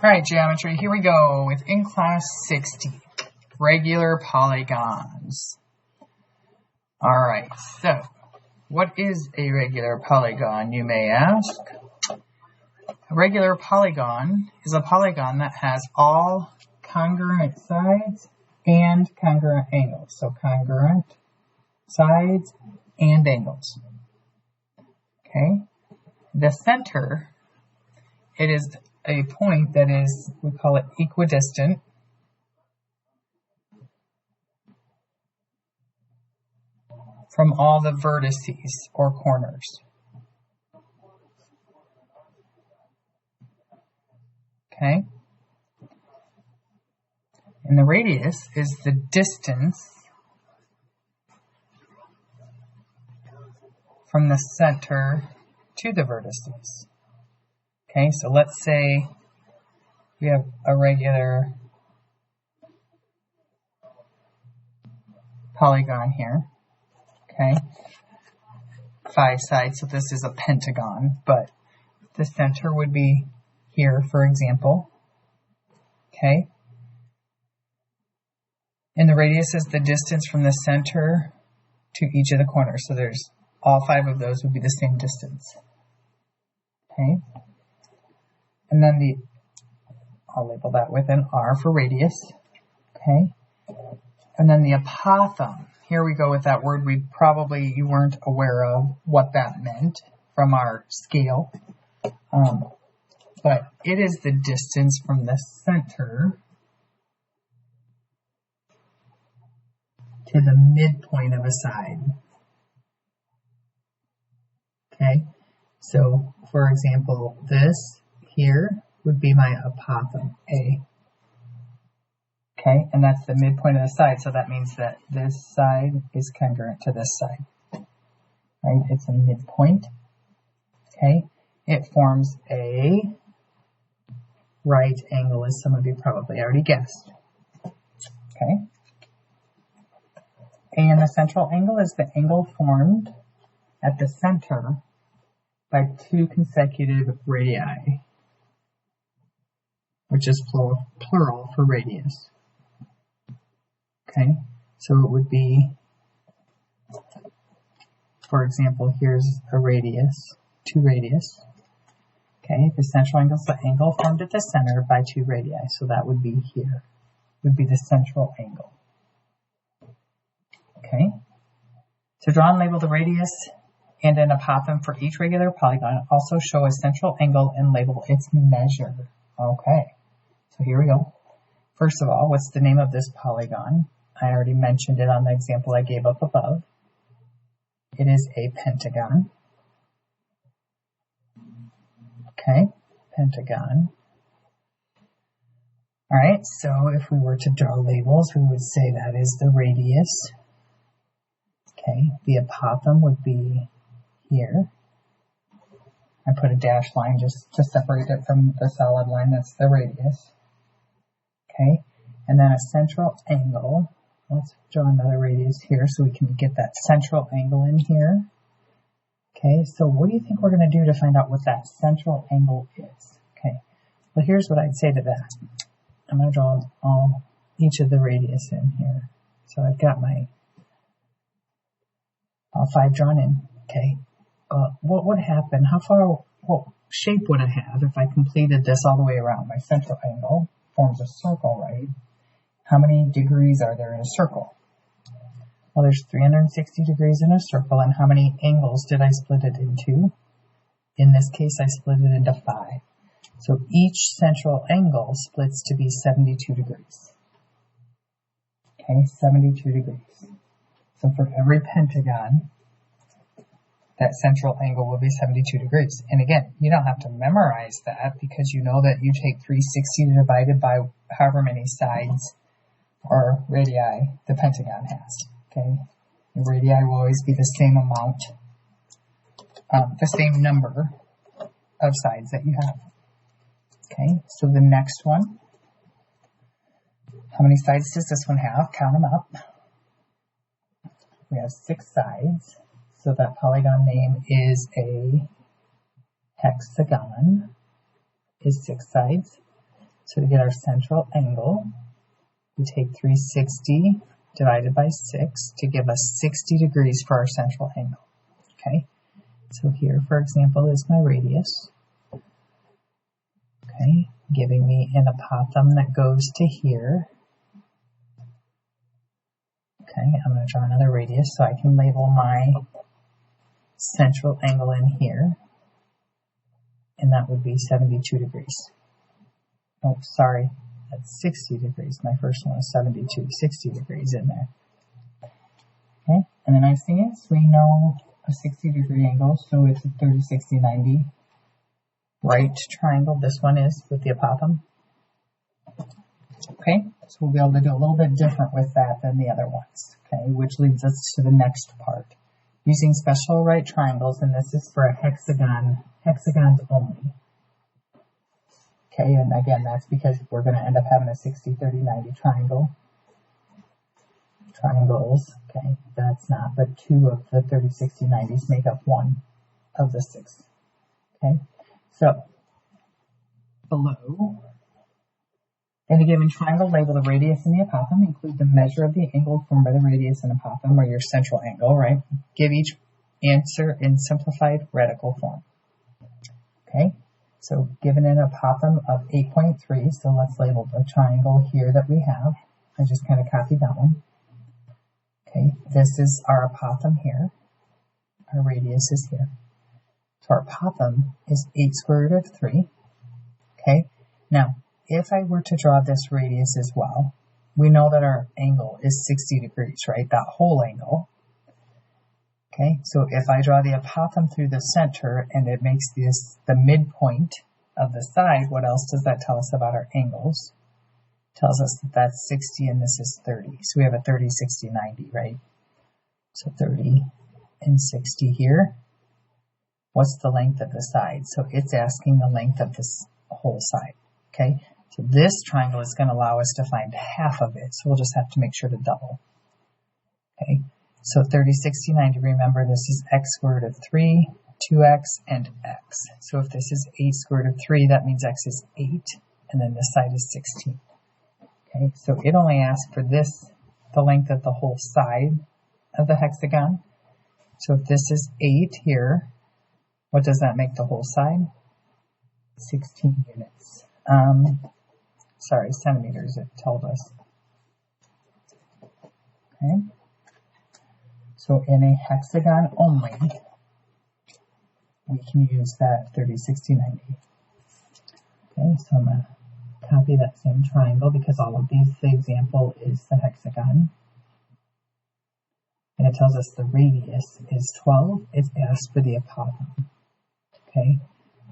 Alright, geometry, here we go with in class 60, regular polygons. Alright, so what is a regular polygon, you may ask? A regular polygon is a polygon that has all congruent sides and congruent angles. So congruent sides and angles. Okay? The center, it is a point that is, we call it equidistant from all the vertices or corners. Okay? And the radius is the distance from the center to the vertices. Okay, so let's say we have a regular polygon here, okay, 5 sides, so this is a pentagon, but the center would be here, for example, okay, and the radius is the distance from the center to each of the corners, so there's all 5 of those would be the same distance, okay. And then I'll label that with an R for radius, okay? And then the apothem, here we go with that word you weren't aware of what that meant from our scale. But it is the distance from the center to the midpoint of a side. Okay? So, for example, this here would be my apothem, A. Okay, and that's the midpoint of the side, so that means that this side is congruent to this side. Right, it's a midpoint. Okay, it forms a right angle, as some of you probably already guessed. Okay, and the central angle is the angle formed at the center by 2 consecutive radii, which is plural for radius. Okay, so it would be, for example, here's a radius, 2 radius. Okay, the central angle is the angle formed at the center by 2 radii, so that would be here, would be the central angle. Okay, to draw and label the radius and an apothem for each regular polygon, also show a central angle and label its measure. Okay. So here we go. First of all, what's the name of this polygon? I already mentioned it on the example I gave up above. It is a pentagon. Okay, pentagon. Alright, so if we were to draw labels, we would say that is the radius. Okay, the apothem would be here. I put a dashed line just to separate it from the solid line, that's the radius. Okay, and then a central angle. Let's draw another radius here so we can get that central angle in here. Okay, so what do you think we're going to do to find out what that central angle is? Okay, well here's what I'd say to that. I'm going to draw each of the radius in here. So I've got my all 5 drawn in. Okay, what would happen? What shape would I have if I completed this all the way around? My central angle forms a circle, right? How many degrees are there in a circle? Well, there's 360 degrees in a circle, and how many angles did I split it into? In this case, I split it into 5. So each central angle splits to be 72 degrees. Okay, 72 degrees. So for every pentagon, that central angle will be 72 degrees. And again, you don't have to memorize that because you know that you take 360 divided by however many sides or radii the pentagon has. Okay, the radii will always be the same amount, the same number of sides that you have. Okay, so the next one, how many sides does this one have? Count them up. We have 6 sides. So that polygon name is a hexagon, is 6 sides. So to get our central angle, we take 360 divided by 6 to give us 60 degrees for our central angle. Okay, so here, for example, is my radius. Okay, giving me an apothem that goes to here. Okay, I'm going to draw another radius so I can label my central angle in here. And that would be 72 degrees. Oh, sorry, that's 60 degrees. My first one was 72, 60 degrees in there. Okay, and the nice thing is we know a 60-degree angle, so it's a 30, 60, 90 right triangle. This one is with the apothem. Okay, so we'll be able to do a little bit different with that than the other ones. Okay, which leads us to the next part. Using special right triangles, and this is for a hexagon, hexagons only. Okay, and again, that's because we're going to end up having a 60, 30, 90 triangle. Triangles, okay, that's not, but 2 of the 30, 60, 90s make up 1 of the 6. Okay, so below, in a given triangle, label the radius and the apothem. Include the measure of the angle formed by the radius and apothem, or your central angle, right? Give each answer in simplified radical form. Okay, so given an apothem of 8.3, so let's label the triangle here that we have. I just kind of copied that one. Okay, this is our apothem here. Our radius is here. So our apothem is 8 square root of 3. Okay, now, if I were to draw this radius as well, we know that our angle is 60 degrees, right? That whole angle. Okay, so if I draw the apothem through the center and it makes this the midpoint of the side, what else does that tell us about our angles? It tells us that that's 60 and this is 30. So we have a 30, 60, 90, right? So 30 and 60 here. What's the length of the side? So it's asking the length of this whole side. Okay, so this triangle is going to allow us to find half of it. So we'll just have to make sure to double. Okay, so 30, 60, 90, remember this is x squared root of 3, 2x, and x. So if this is 8 squared root of 3, that means x is 8, and then this side is 16. Okay, so it only asks for this, the length of the whole side of the hexagon. So if this is 8 here, what does that make the whole side? 16 units. Sorry, centimeters it told us. Okay. So in a hexagon only, we can use that 30, 60, 90. Okay, so I'm going to copy that same triangle because all of these, the example is the hexagon. And it tells us the radius is 12. It's asked for the apothem. Okay,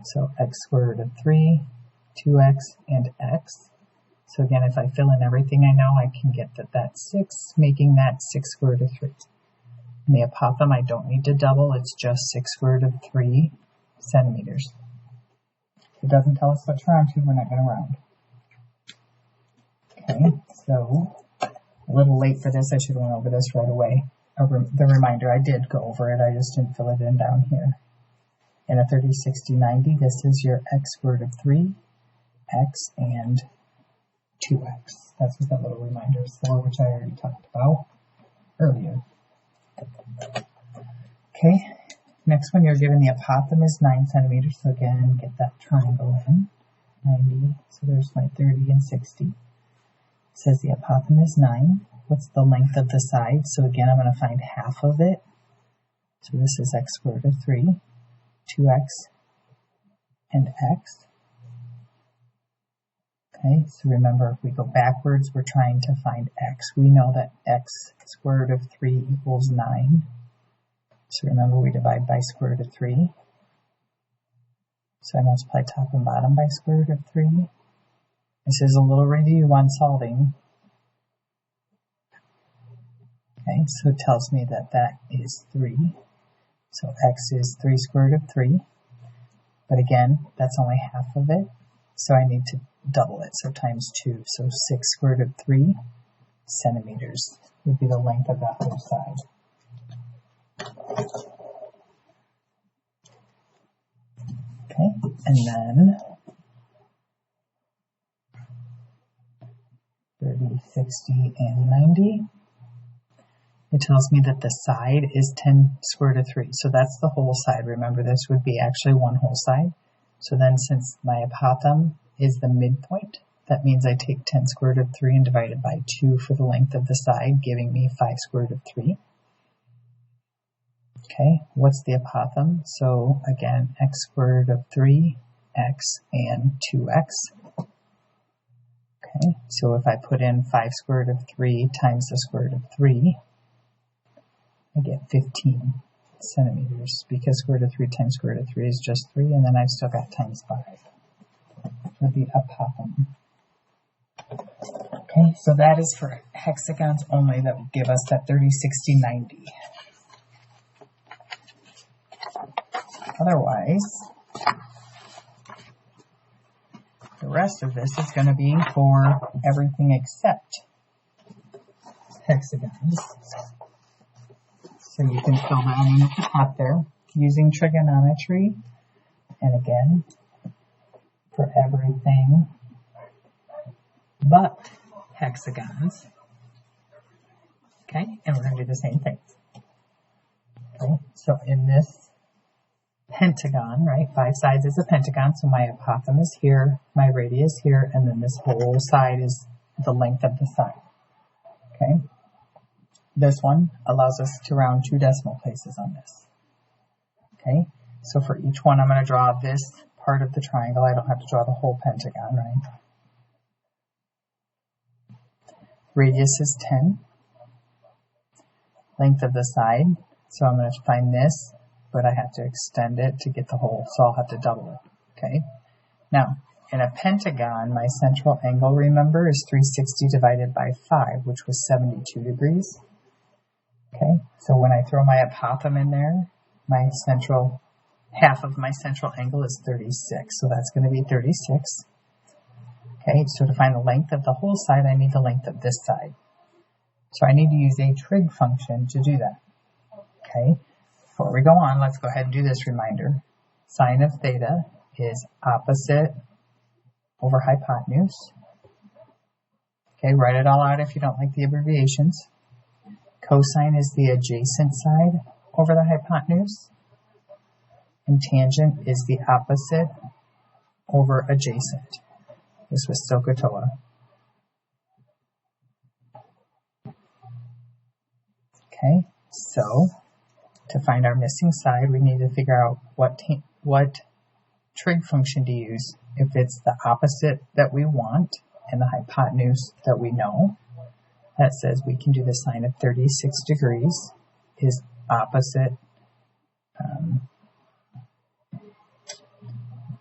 so x squared root of 3, 2x, and x. So again, if I fill in everything I know, I can get that that's 6, making that 6 squared root of 3. And the apothem, I don't need to double. It's just 6 squared root of 3 centimeters. If it doesn't tell us what to round to, we're not going to round. Okay, so a little late for this. I should have went over this right away. The reminder, I did go over it. I just didn't fill it in down here. In a 30, 60, 90, this is your x squared root of 3, x, and 2x. That's what that little reminder is for, which I already talked about earlier. Okay, next one, you're given the apothem is 9 centimeters. So again, get that triangle in. 90, so there's my 30 and 60. It says the apothem is 9. What's the length of the side? So again, I'm going to find half of it. So this is x squared root of 3, 2x, and x. Okay, so remember, if we go backwards, we're trying to find x. We know that x square root of 3 equals 9. So remember, we divide by square root of 3. So I multiply top and bottom by square root of 3. This is a little review on solving. Okay, so it tells me that that is 3. So x is 3 square root of 3. But again, that's only half of it. So I need to double it, so times 2. So 6 square root of 3 centimeters would be the length of that whole side. Okay, and then 30, 60, and 90. It tells me that the side is 10 square root of 3. So that's the whole side. Remember, this would be actually one whole side. So then since my apothem is the midpoint, that means I take 10 square root of 3 and divide it by 2 for the length of the side, giving me 5 square root of 3. Okay, what's the apothem? So again, x squared root of 3, x, and 2x. Okay, so if I put in 5 square root of 3 times the square root of 3, I get 15 centimeters, because square root of 3 times square root of 3 is just 3, and then I've still got times 5 for the apothem. Okay, so that is for hexagons only. That would give us that 30, 60, 90. Otherwise, the rest of this is going to be for everything except hexagons. So you can fill that in at the top there using trigonometry. And again, for everything but hexagons. Okay, and we're going to do the same thing. Okay, so in this pentagon, right, 5 sides is a pentagon, so my apothem is here, my radius here, and then this whole side is the length of the side. Okay, this one allows us to round 2 decimal places on this. Okay, so for each one I'm going to draw this part of the triangle. I don't have to draw the whole pentagon, right? Radius is 10. Length of the side, so I'm going to find this, but I have to extend it to get the whole, so I'll have to double it. Okay, now in a pentagon, my central angle, remember, is 360 divided by 5, which was 72 degrees. Okay, so when I throw my apothem in there, my central, half of my central angle is 36, so that's going to be 36. Okay, so to find the length of the whole side, I need the length of this side. So I need to use a trig function to do that. Okay, before we go on, let's go ahead and do this reminder. Sine of theta is opposite over hypotenuse. Okay, write it all out if you don't like the abbreviations. Cosine is the adjacent side over the hypotenuse. And tangent is the opposite over adjacent. This was SOHCAHTOA. Okay, so to find our missing side, we need to figure out what trig function to use if it's the opposite that we want and the hypotenuse that we know. That says we can do the sine of 36 degrees is opposite.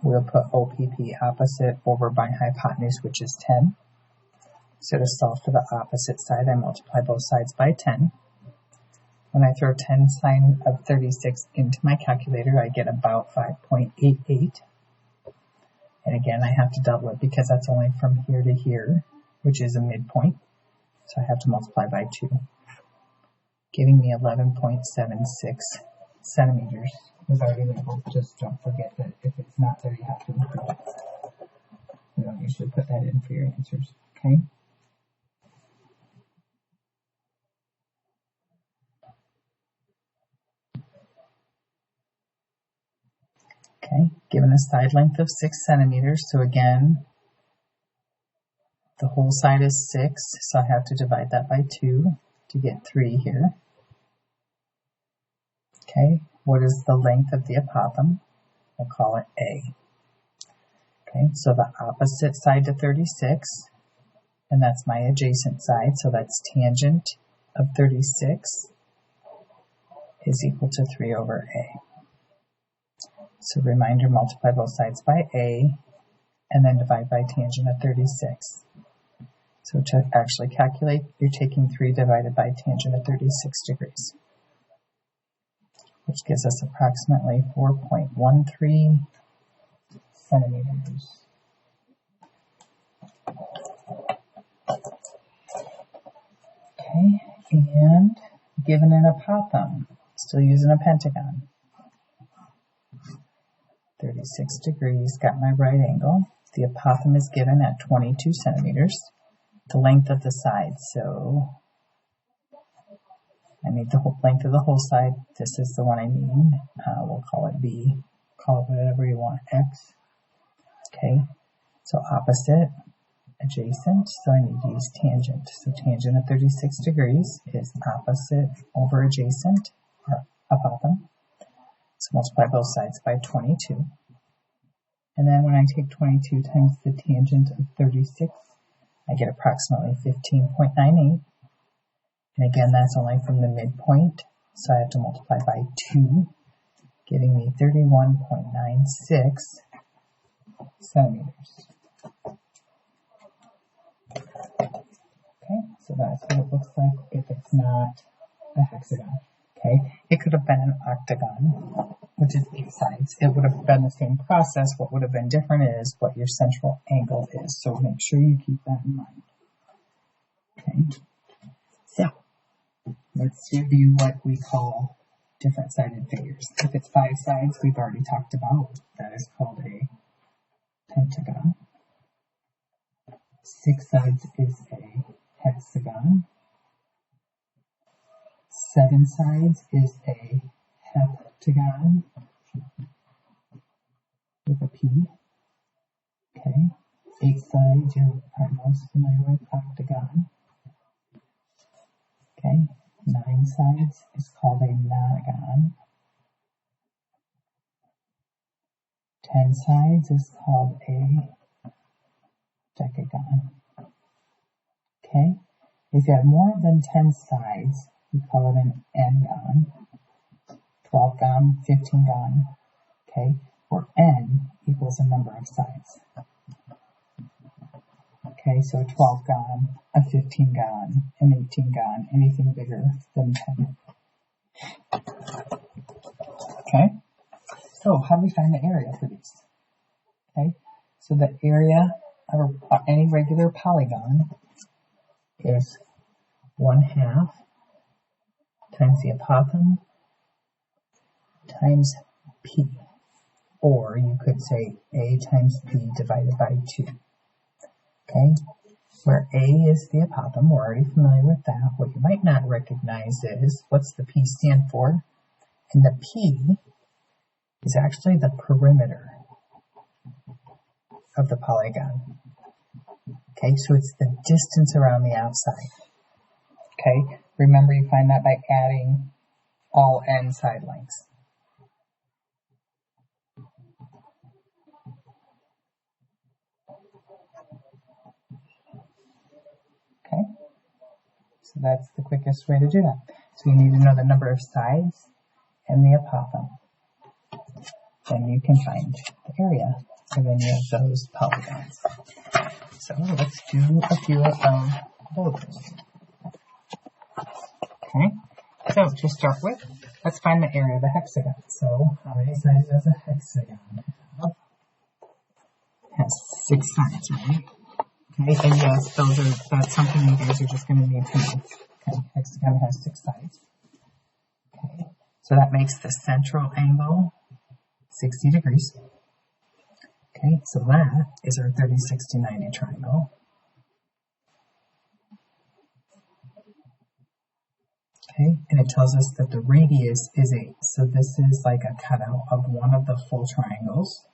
We'll put OPP opposite over by hypotenuse, which is 10. So to solve for the opposite side, I multiply both sides by 10. When I throw 10 sine of 36 into my calculator, I get about 5.88. And again, I have to double it because that's only from here to here, which is a midpoint. So I have to multiply by 2, giving me 11.76 centimeters. Is already labeled. Just don't forget that if it's not there, you have to include it. You don't usually put that in for your answers. Okay? Okay, given a side length of 6 centimeters, so again, the whole side is 6, so I have to divide that by 2 to get 3 here. Okay, what is the length of the apothem? We'll call it A. Okay, so the opposite side to 36, and that's my adjacent side, so that's tangent of 36 is equal to 3 over A. So reminder, multiply both sides by A, and then divide by tangent of 36. So to actually calculate, you're taking 3 divided by tangent of 36 degrees, which gives us approximately 4.13 centimeters. Okay, and given an apothem, still using a pentagon, 36 degrees, got my right angle. The apothem is given at 22 centimeters. the length of the side. So I need the whole length of the whole side. This is the one I need. We'll call it B. Call it whatever you want. X. Okay. So opposite, adjacent. So I need to use tangent. So tangent of 36 degrees is opposite over adjacent, or apothem. So multiply both sides by 22. And then when I take 22 times the tangent of 36, I get approximately 15.98. And again, that's only from the midpoint, so I have to multiply by 2, giving me 31.96 centimeters. Okay, so that's what it looks like if it's not a hexagon. Okay, it could have been an octagon, which is 8 sides. It would have been the same process. What would have been different is what your central angle is. So make sure you keep that in mind. Okay, so let's review what we call different sided figures. If it's 5 sides, we've already talked about. That is called a pentagon. 6 sides is a hexagon. 7 sides is a heptagon with a P. Okay. 8 sides you are most familiar with, octagon. Okay. 9 sides is called a nonagon. 10 sides is called a decagon. Okay. If you have more than 10 sides, we call it an n-gon, 12-gon, 15-gon, okay, where n equals the number of sides. Okay, so a 12-gon, a 15-gon, an 18-gon, anything bigger than 10. Okay, so how do we find the area for these? Okay, so the area of any regular polygon is 1/2 times the apothem times P, or you could say A times P divided by 2. Okay, where A is the apothem, we're already familiar with that. What you might not recognize is, what's the P stand for? And the P is actually the perimeter of the polygon. Okay, so it's the distance around the outside. Okay, remember you find that by adding all n side lengths. Okay, so that's the quickest way to do that. So you need to know the number of sides and the apothem. Then you can find the area of any of those polygons. So let's do a few of those. Okay, so to start with, let's find the area of a hexagon. So how many sides does a hexagon have? It has 6 sides, right? Okay, and yes, that's something you guys are just going to need to know. Okay, hexagon has 6 sides. Okay, so that makes the central angle 60 degrees. Okay, so that is our 30, 60, 90 triangle. Okay, and it tells us that the radius is 8. So this is like a cutout of one of the full triangles.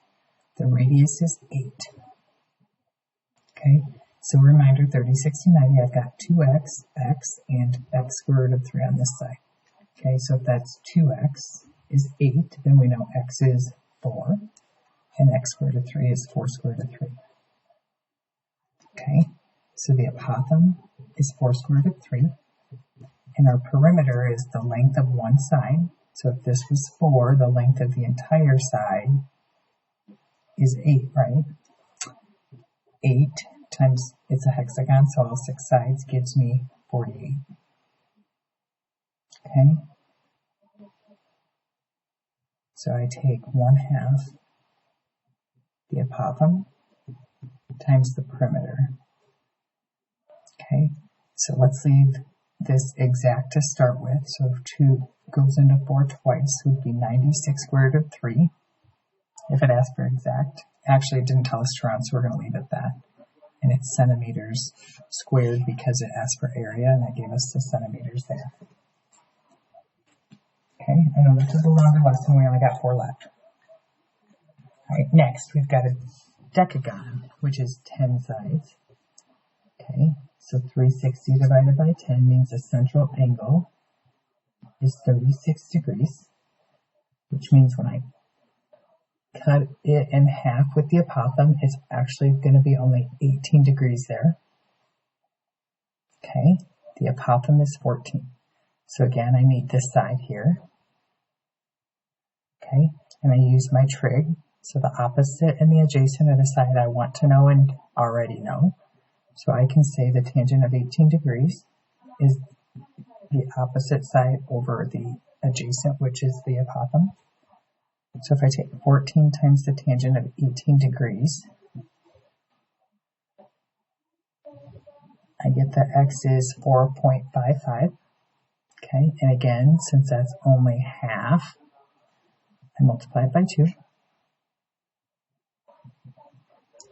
The radius is 8. Okay, so reminder, 30, 60, 90, I've got 2x, x, and x squared root of 3 on this side. Okay, so if that's 2x is 8, then we know x is 4, and x squared root of 3 is 4 squared root of 3. Okay, so the apothem is 4 squared root of 3. And our perimeter is the length of one side. So if this was 4, the length of the entire side is 8, right? 8 times, it's a hexagon, so all 6 sides gives me 48. Okay? So I take 1/2 the apothem times the perimeter. Okay? So let's leave this exact to start with. So if 2 goes into 4 twice, it would be 96 squared root of 3. If it asked for exact, actually it didn't tell us to round, so we're going to leave it that. and it's centimeters squared because it asked for area, and that gave us the centimeters there. Okay, I know this is a longer lesson, we only got 4 left. Alright, next we've got a decagon, which is 10 sides. Okay, so 360 divided by 10 means the central angle is 36 degrees, which means when I cut it in half with the apothem, it's actually going to be only 18 degrees there. Okay, the apothem is 14. So again, I need this side here. Okay, and I use my trig. So the opposite and the adjacent are the side I want to know and already know. So I can say the tangent of 18 degrees is the opposite side over the adjacent, which is the apothem. So if I take 14 times the tangent of 18 degrees, I get that x is 4.55. Okay, and again, since that's only half, I multiply it by 2.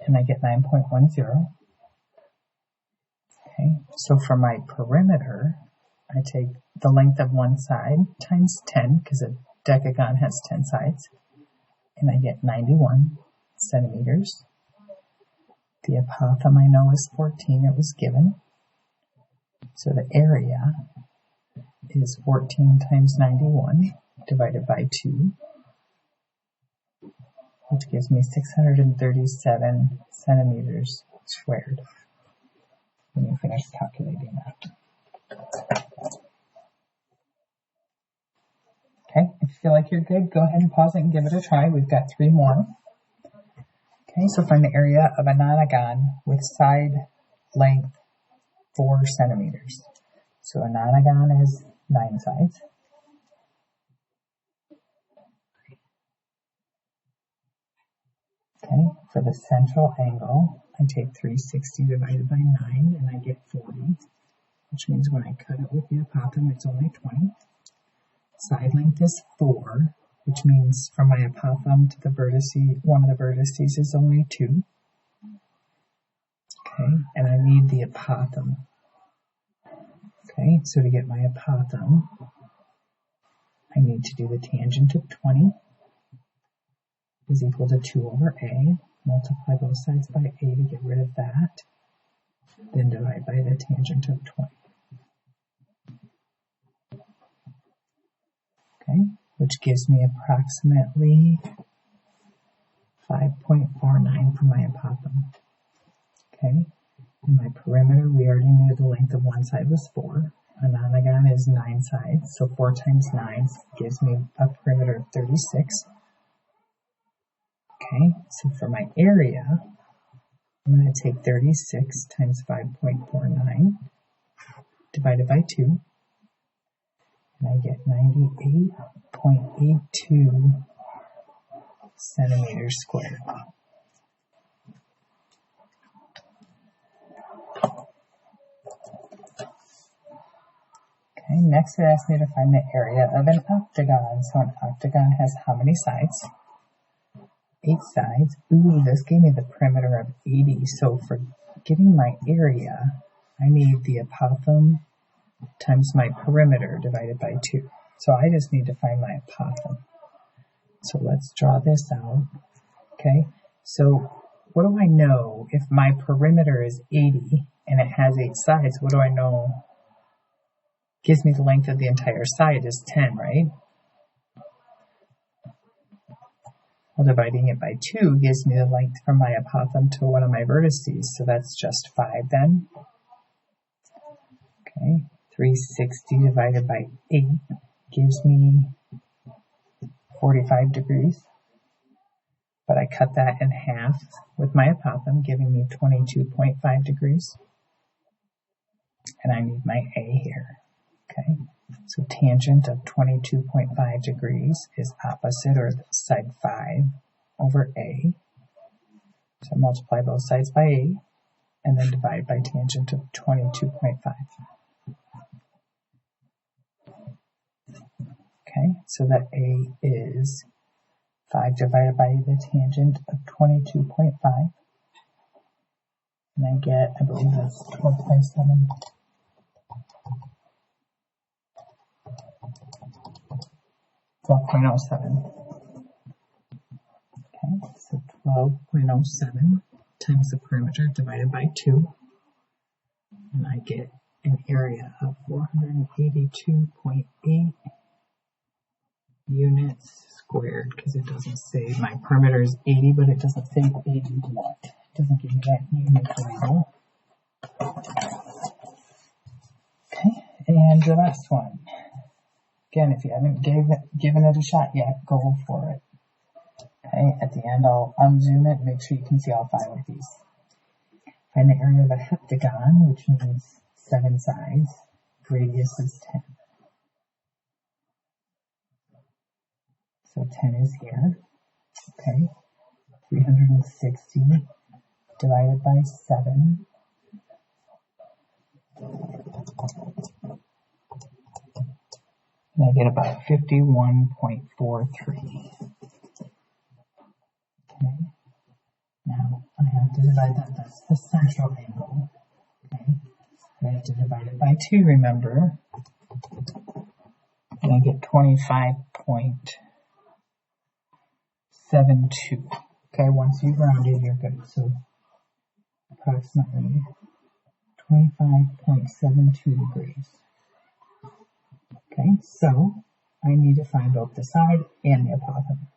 And I get 9.10. Okay, so for my perimeter, I take the length of one side times 10, because a decagon has 10 sides, and I get 91 centimeters. The apothem I know is 14, it was given. So the area is 14 times 91 divided by 2, which gives me 637 centimeters squared. Let me finish calculating that. Okay, if you feel like you're good, go ahead and pause it and give it a try. We've got 3 more. Okay, so find the area of a nonagon with side length 4 centimeters. So a nonagon has 9 sides. Okay, for the central angle, I take 360 divided by 9, and I get 40, which means when I cut it with the apothem, it's only 20. Side length is 4, which means from my apothem to the vertex, one of the vertices is only 2. Okay, and I need the apothem. Okay, so to get my apothem, I need to do the tangent of 20 is equal to 2 over a. Multiply both sides by a to get rid of that. Then divide by the tangent of 20. Okay, which gives me approximately 5.49 for my apothem. Okay, and my perimeter, we already knew the length of one side was 4. A nonagon is 9 sides, so 4 times 9 gives me a perimeter of 36. Okay, so for my area, I'm going to take 36 times 5.49 divided by 2, and I get 98.82 centimeters squared. Okay, next it asks me to find the area of an octagon. So an octagon has how many sides? 8 sides. Ooh, this gave me the perimeter of 80. So for getting my area, I need the apothem times my perimeter divided by 2. So I just need to find my apothem. So let's draw this out. Okay, so what do I know if my perimeter is 80 and it has 8 sides? What do I know? Gives me the length of the entire side is 10, right? Well, dividing it by 2 gives me the length from my apothem to one of my vertices, so that's just 5 then. Okay, 360 divided by 8 gives me 45 degrees. But I cut that in half with my apothem, giving me 22.5 degrees. And I need my A here. Okay, so tangent of 22.5 degrees is opposite, or side 5 over A. So multiply both sides by A, and then divide by tangent of 22.5. Okay, so that A is 5 divided by the tangent of 22.5. and I get, I believe that's 12.7. Okay, so 12.07 times the perimeter divided by 2, and I get an area of 482.8 units squared, because it doesn't say, my perimeter is 80, but it doesn't say 80 what. It doesn't give me that unit label. Okay, and the last one. Again, if you haven't given it a shot yet, go for it. Okay, at the end I'll unzoom it, make sure you can see all 5 of these. Find the area of a heptagon, which means 7 sides. Radius is 10. So 10 is here. Okay, 360 divided by 7. And I get about 51.43. Okay. Now I have to divide that. That's the central angle. Okay. I have to divide it by 2, remember. And I get 25.72. Okay, once you've rounded, you're good. So approximately 25.72 degrees. Okay, so I need to find both the side and the apothem.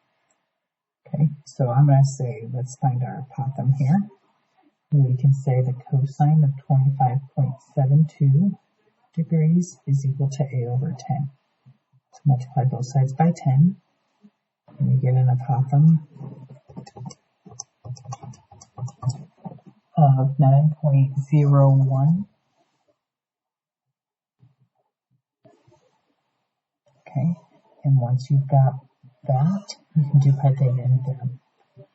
Okay, so I'm going to say, let's find our apothem here. And we can say the cosine of 25.72 degrees is equal to A over 10. So multiply both sides by 10, and you get an apothem of 9.01. Okay, and once you've got that, you can do Pythagorean theorem.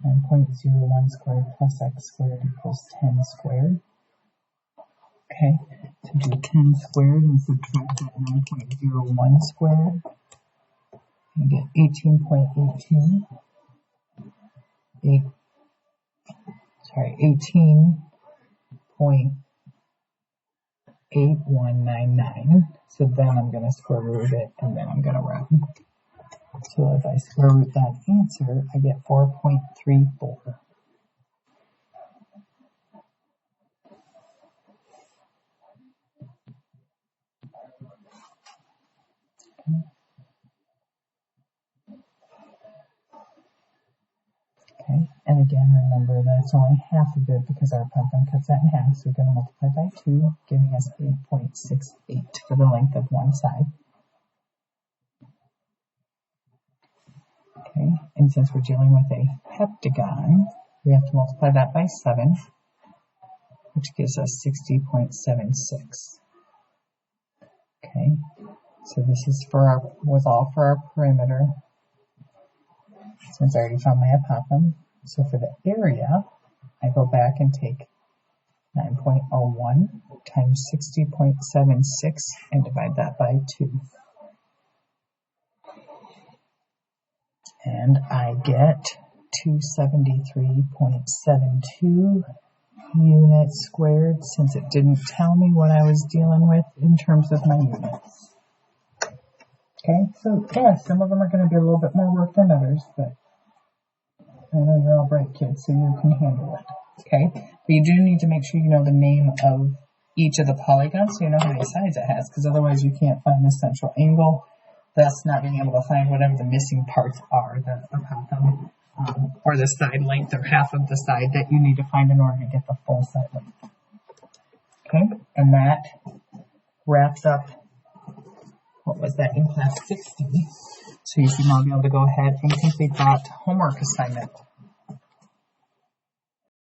9.01 squared plus x squared equals 10 squared. Okay, to do 10 squared and subtract that 9.01 squared, you get 18.82. 18.8199. So then I'm going to square root it, and then I'm going to round. So if I square root that answer, I get 4.34. Okay, and again, remember that it's only half of it because our apothem cuts that in half, so we're going to multiply by 2, giving us 8.68 for the length of one side. Okay, and since we're dealing with a heptagon, we have to multiply that by 7, which gives us 60.76. Okay, so this is was all for our perimeter, since I already found my apothem. So for the area, I go back and take 9.01 times 60.76 and divide that by 2. And I get 273.72 units squared, since it didn't tell me what I was dealing with in terms of my units. Okay, so yeah, some of them are going to be a little bit more work than others, but I know you're all bright kids, so you can handle it. Okay, but you do need to make sure you know the name of each of the polygons, so you know how many sides it has, because otherwise you can't find the central angle. That's not being able to find whatever the missing parts are, the apothem, or the side length, or half of the side that you need to find in order to get the full side length. Okay, and that wraps up, what was that, in class 60. So you should now be able to go ahead and complete that homework assignment.